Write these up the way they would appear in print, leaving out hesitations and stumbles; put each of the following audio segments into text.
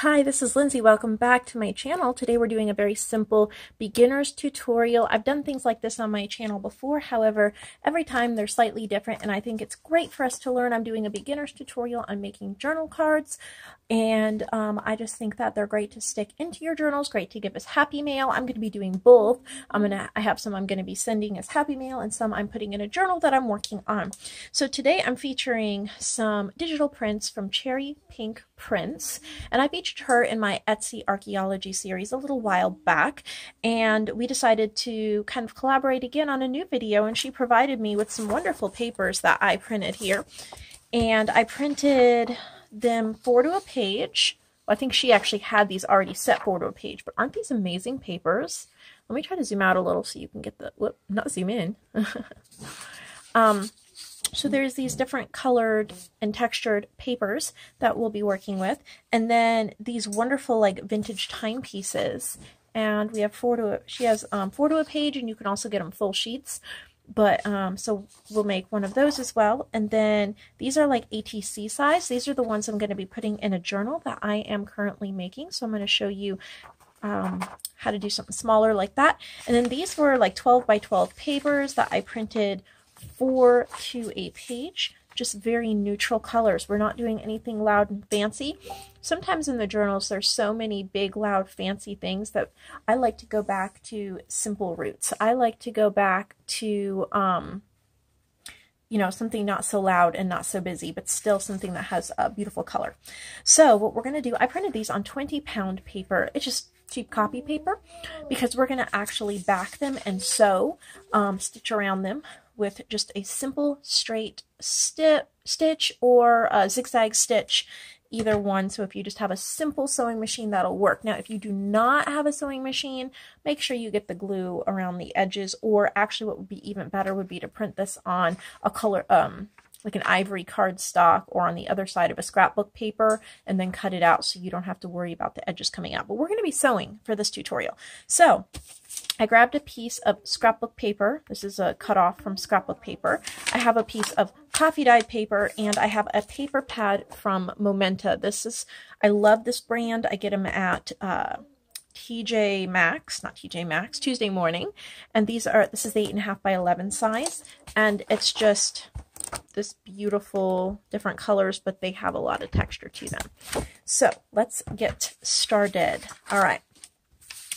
Hi, this is Lindsay. Welcome back to my channel. Today we're doing a very simple beginner's tutorial. I've done things like this on my channel before, however, every time they're slightly different, and I think it's great for us to learn. I'm doing a beginner's tutorial on making journal cards, and I just think that they're great to stick into your journals, great to give as happy mail. I'm going to be doing both. I have some I'm going to be sending as happy mail and some I'm putting in a journal that I'm working on. So today I'm featuring some digital prints from Cherry Pink Prints, and I featured her in my Etsy archaeology series a little while back, and we decided to kind of collaborate again on a new video, and she provided me with some wonderful papers that I printed here, and I printed them 4 to a page. Well, I think she actually had these already set 4 to a page, but aren't these amazing papers? Let me try to zoom out a little so you can get the, not zoom in. So there's these different colored and textured papers that we'll be working with, and then these wonderful like vintage timepieces. And we have she has 4 to a page, and you can also get them full sheets. But so we'll make one of those as well. And then these are like ATC size. These are the ones I'm going to be putting in a journal that I am currently making. So I'm going to show you how to do something smaller like that. And then these were like 12 by 12 papers that I printed 4 to a page, just very neutral colors. We're not doing anything loud and fancy. Sometimes in the journals there's so many big, loud, fancy things that I like to go back to simple roots. I like to go back to you know, something not so loud and not so busy, but still something that has a beautiful color. So what we're going to do, I printed these on 20-pound paper. It's just cheap copy paper, because we're going to actually back them and sew, stitch around them with just a simple straight stitch or a zigzag stitch, either one. So if you just have a simple sewing machine, that'll work. Now, if you do not have a sewing machine, make sure you get the glue around the edges, or actually what would be even better would be to print this on a color, like an ivory cardstock, or on the other side of a scrapbook paper, and then cut it out so you don't have to worry about the edges coming out. But we're going to be sewing for this tutorial. So I grabbed a piece of scrapbook paper. This is a cutoff from scrapbook paper. I have a piece of coffee dyed paper, and I have a paper pad from Momenta. I love this brand. I get them at TJ Maxx, not TJ Maxx, Tuesday Morning. And this is the 8.5 by 11 size, and it's just this beautiful different colors, but they have a lot of texture to them. So let's get started. All right.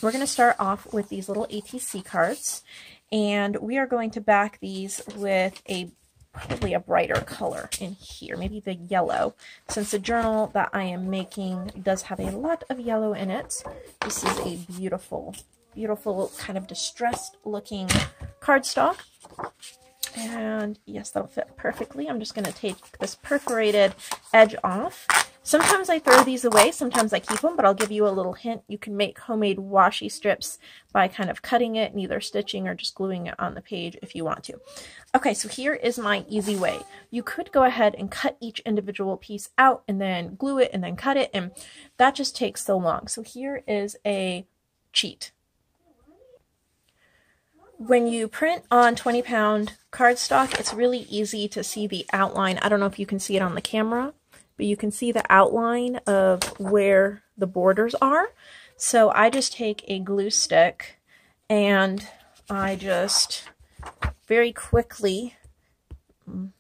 We're going to start off with these little ATC cards, and we are going to back these with probably a brighter color in here, maybe the yellow, since the journal that I am making does have a lot of yellow in it. This is a beautiful, beautiful kind of distressed looking cardstock. And yes, that'll fit perfectly. I'm just going to take this perforated edge off. Sometimes I throw these away, sometimes I keep them, but I'll give you a little hint. You can make homemade washi strips by kind of cutting it and either stitching or just gluing it on the page if you want to. Okay, so here is my easy way. You could go ahead and cut each individual piece out and then glue it and then cut it, and that just takes so long. So here is a cheat. When you print on 20-pound cardstock, it's really easy to see the outline. I don't know if you can see it on the camera, but you can see the outline of where the borders are. So I just take a glue stick and I just very quickly,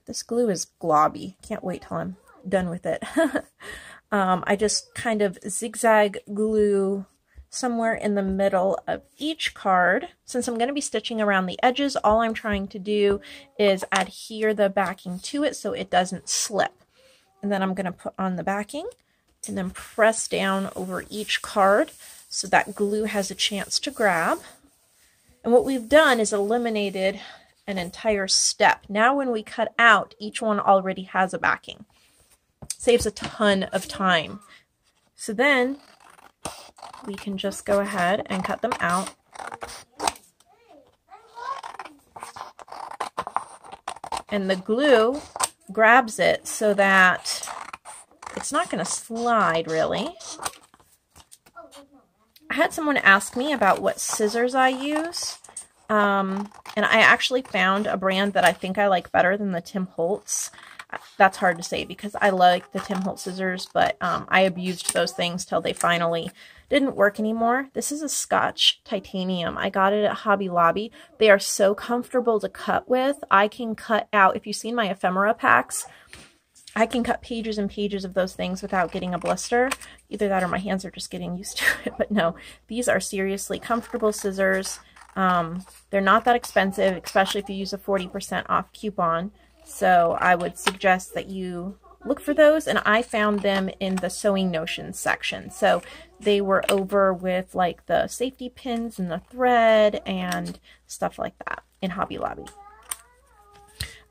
this glue is globby, can't wait till I'm done with it. I just kind of zigzag glue somewhere in the middle of each card. Since I'm going to be stitching around the edges, all I'm trying to do is adhere the backing to it so it doesn't slip. And then I'm going to put on the backing and then press down over each card so that glue has a chance to grab. And what we've done is eliminated an entire step. Now when we cut out, each one already has a backing. Saves a ton of time. So then we can just go ahead and cut them out. And the glue grabs it so that it's not going to slide, really. I had someone ask me about what scissors I use, and I actually found a brand that I think I like better than the Tim Holtz. that's hard to say because I like the Tim Holtz scissors, but I abused those things till they finally didn't work anymore. This is a Scotch titanium. I got it at Hobby Lobby. They are so comfortable to cut with. I can cut out, if you've seen my ephemera packs, I can cut pages and pages of those things without getting a blister. Either that or my hands are just getting used to it. But no, these are seriously comfortable scissors. They're not that expensive, especially if you use a 40% off coupon. So I would suggest that you look for those. And I found them in the Sewing Notions section. So they were over with like the safety pins and the thread and stuff like that in Hobby Lobby.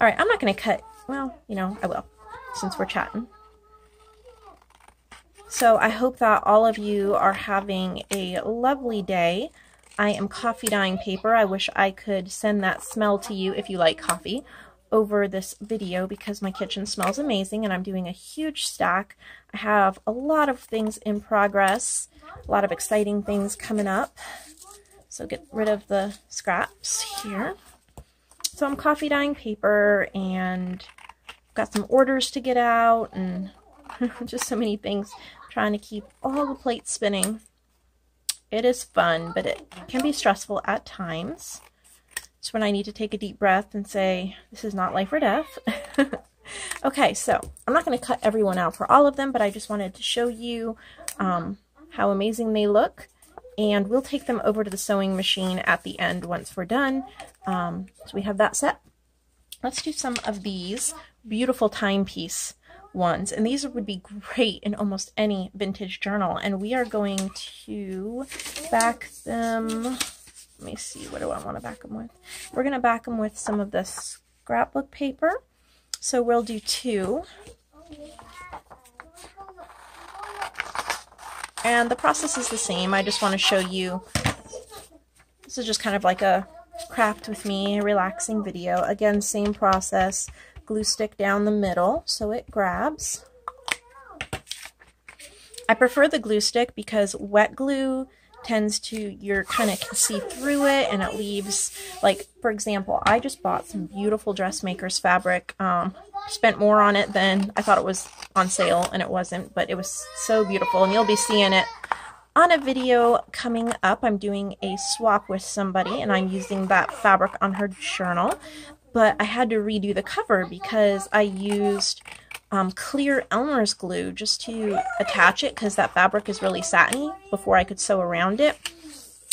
All right, I'm not going to cut, well, you know, I will, since we're chatting. So I hope that all of you are having a lovely day. I am coffee dyeing paper. I wish I could send that smell to you if you like coffee over this video because my kitchen smells amazing and I'm doing a huge stack. I have a lot of things in progress, a lot of exciting things coming up. So get rid of the scraps here. So I'm coffee dyeing paper and got some orders to get out and just so many things. I'm trying to keep all the plates spinning. It is fun, but it can be stressful at times. It's when I need to take a deep breath and say, this is not life or death. Okay, so I'm not going to cut everyone out for all of them, but I just wanted to show you how amazing they look. And we'll take them over to the sewing machine at the end once we're done. So we have that set. Let's do some of these beautiful timepiece ones. And these would be great in almost any vintage journal. And we are going to back them. Let me see, what do I want to back them with? We're going to back them with some of this scrapbook paper. So we'll do 2. And the process is the same. I just want to show you. This is just kind of like a craft with me, a relaxing video. Again, same process. Glue stick down the middle so it grabs. I prefer the glue stick because wet glue tends to, you're kind of can see through it and it leaves, like, for example, I just bought some beautiful dressmaker's fabric. Spent more on it than I thought it was on sale, and it wasn't, but it was so beautiful, and you'll be seeing it on a video coming up. I'm doing a swap with somebody, and I'm using that fabric on her journal, but I had to redo the cover because I used clear Elmer's glue just to attach it because that fabric is really satiny before I could sew around it.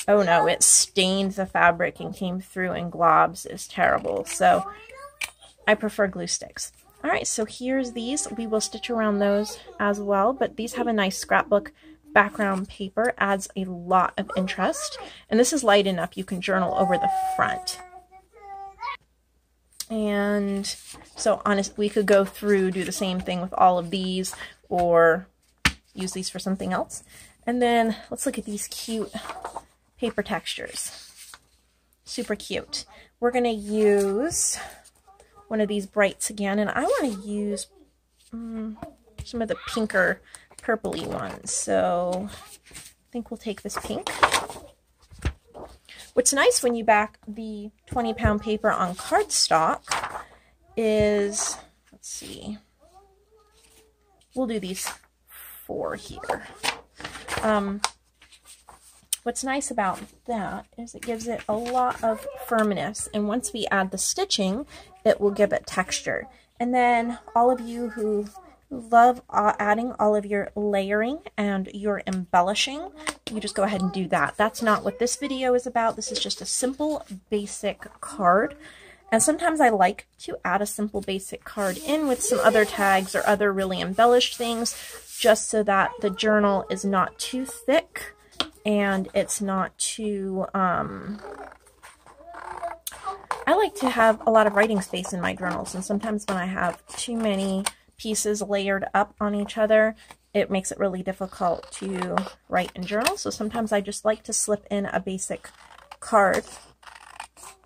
Oh no, it stained the fabric and came through in globs. It's terrible. So I prefer glue sticks. All right, so here's these. We will stitch around those as well, but these have a nice scrapbook background paper, adds a lot of interest. And this is light enough you can journal over the front. And so we could go through, do the same thing with all of these, or use these for something else. And then let's look at these cute paper textures. Super cute. We're going to use one of these brights again, and I want to use some of the pinker purpley ones. So I think we'll take this pink. What's nice when you back the 20-pound paper on cardstock is, let's see, we'll do these 4 here. What's nice about that is it gives it a lot of firmness, and once we add the stitching, it will give it texture. And then all of you who love adding all of your layering and your embellishing, you just go ahead and do that. That's not what this video is about. This is just a simple basic card. And sometimes I like to add a simple basic card in with some other tags or other really embellished things, just so that the journal is not too thick and it's not too, I like to have a lot of writing space in my journals, and sometimes when I have too many pieces layered up on each other, it makes it really difficult to write in journals. So sometimes I just like to slip in a basic card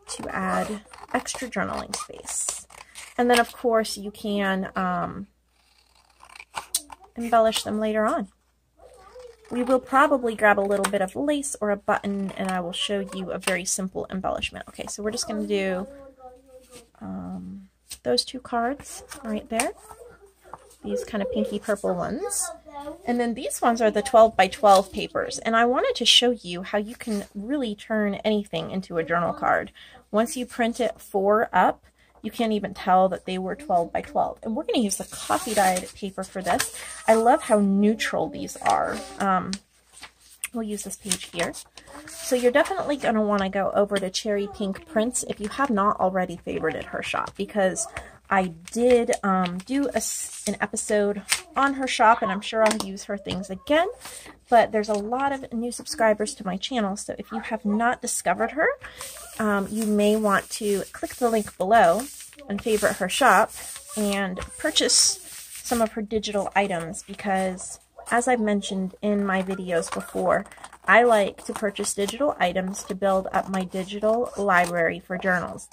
to add extra journaling space. And then of course you can embellish them later on. We will probably grab a little bit of lace or a button, and I will show you a very simple embellishment. Okay, so we're just going to do those two cards right there. These kind of pinky purple ones. And then these ones are the 12 by 12 papers. And I wanted to show you how you can really turn anything into a journal card. Once you print it 4 up, you can't even tell that they were 12 by 12. And we're going to use the coffee dyed paper for this. I love how neutral these are. We'll use this page here. So you're definitely going to want to go over to Cherry Pink Prints if you have not already favorited her shop, because I did do an episode on her shop, and I'm sure I'll use her things again. But there's a lot of new subscribers to my channel, so if you have not discovered her, you may want to click the link below and favorite her shop and purchase some of her digital items, because as I've mentioned in my videos before, I like to purchase digital items to build up my digital library for journals.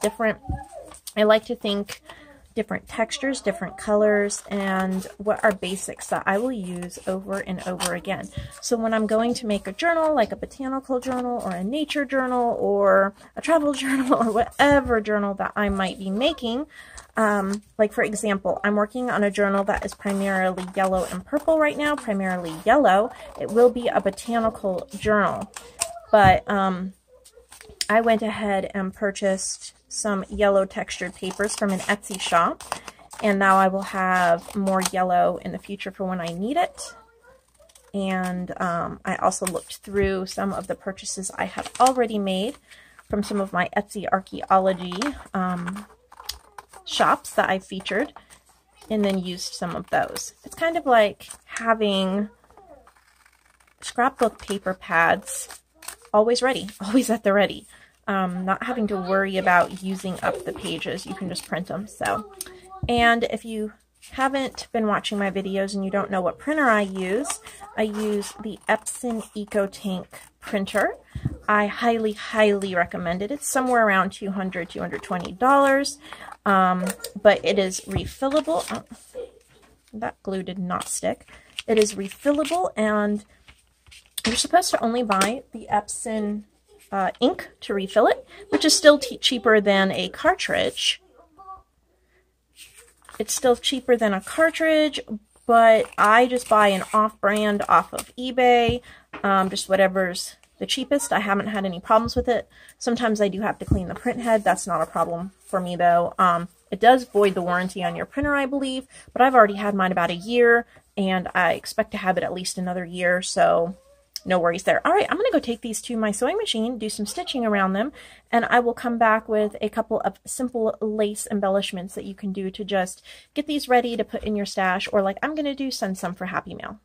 I like to think different textures, different colors, and what are basics that I will use over and over again. So when I'm going to make a journal, like a botanical journal or a nature journal or a travel journal or whatever journal that I might be making, like for example, I'm working on a journal that is primarily yellow and purple right now, primarily yellow. It will be a botanical journal, but I went ahead and purchased some yellow textured papers from an Etsy shop, and now I will have more yellow in the future for when I need it. And I also looked through some of the purchases I have already made from some of my Etsy archaeology shops that I featured, and then used some of those. It's kind of like having scrapbook paper pads always ready, always at the ready. Not having to worry about using up the pages. You can just print them. So, and if you haven't been watching my videos and you don't know what printer I use the Epson EcoTank printer. I highly, highly recommend it. It's somewhere around $200, $220. But it is refillable. Oh, that glue did not stick. It is refillable, and you're supposed to only buy the Epson ink to refill it, which is still cheaper than a cartridge. It's still cheaper than a cartridge, but I just buy an off-brand off of eBay, just whatever's the cheapest. I haven't had any problems with it. Sometimes I do have to clean the print head. That's not a problem for me, though. It does void the warranty on your printer, I believe, but I've already had mine about a year, and I expect to have it at least another year, so no worries there. All right, I'm going to go take these to my sewing machine, do some stitching around them, and I will come back with a couple of simple lace embellishments that you can do to just get these ready to put in your stash, or like I'm going to do, send some for Happy Mail.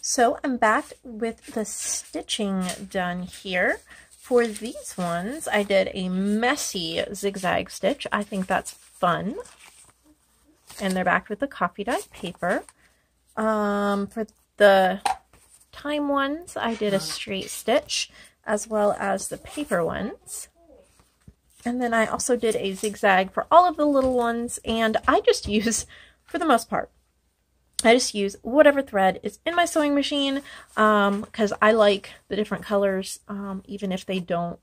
So I'm back with the stitching done here. For these ones, I did a messy zigzag stitch. I think that's fun. And they're backed with the coffee dyed paper. For the time ones, I did a straight stitch, as well as the paper ones. And then I also did a zigzag for all of the little ones, and I just use, for the most part, I just use whatever thread is in my sewing machine, because I like the different colors, even if they don't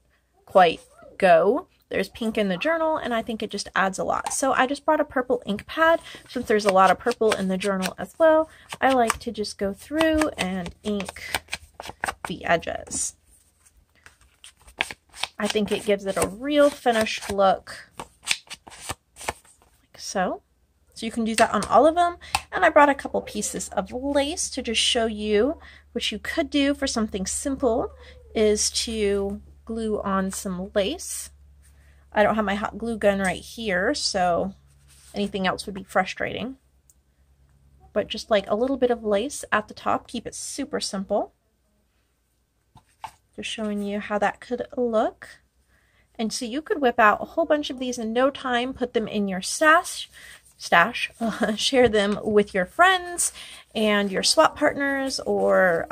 quite go. There's pink in the journal, and I think it just adds a lot. So I just brought a purple ink pad. Since there's a lot of purple in the journal as well, I like to just go through and ink the edges. I think it gives it a real finished look, like so. So you can do that on all of them. And I brought a couple pieces of lace to just show you what you could do for something simple, is to glue on some lace. I don't have my hot glue gun right here, so anything else would be frustrating. But just like a little bit of lace at the top, keep it super simple. Just showing you how that could look. And so you could whip out a whole bunch of these in no time, put them in your stash, share them with your friends and your swap partners, or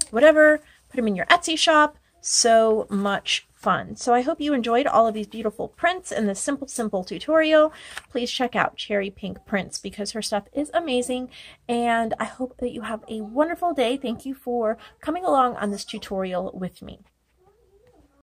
whatever. Put them in your Etsy shop. So much fun. So I hope you enjoyed all of these beautiful prints and this simple tutorial. Please check out Cherry Pink Prints because her stuff is amazing, and I hope that you have a wonderful day. Thank you for coming along on this tutorial with me.